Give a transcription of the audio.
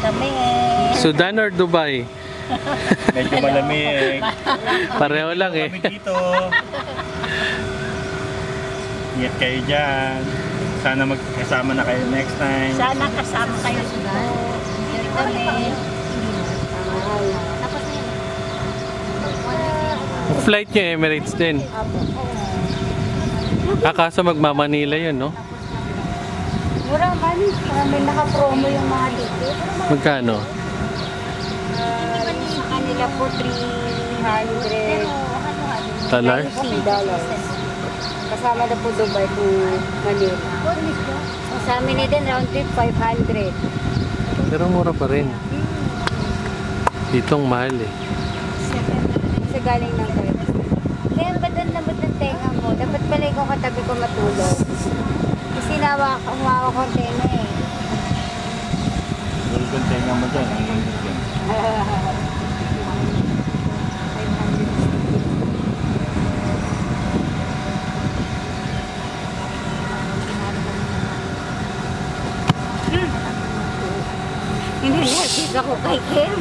kami. Sudan or Dubai? Medyo malamig. Pareho lang eh. Kami dito. Ingat kayo dyan. Sana magkasama na kayo next time. Sana kasama kayo sila. Dito kami. Ang flight niya Emirates din. Kaso magmamanila yun, no? Mura man. May naka-promo yung mga dito. Magkano? Sa kanila po $300. $? Kasama na po Dubai to Manila. Sa amin din round trip 500. Pero mura pa rin. Ditong mahal eh. Kasi galing ng trip. Kaya ba doon nabot ng tenga mo? Dapat pala ikaw katabi ko matulog. Kasi humawa ko tenga eh. Dahil kung tenga mo dyan, ang init yan. Hindi ako kay Kim.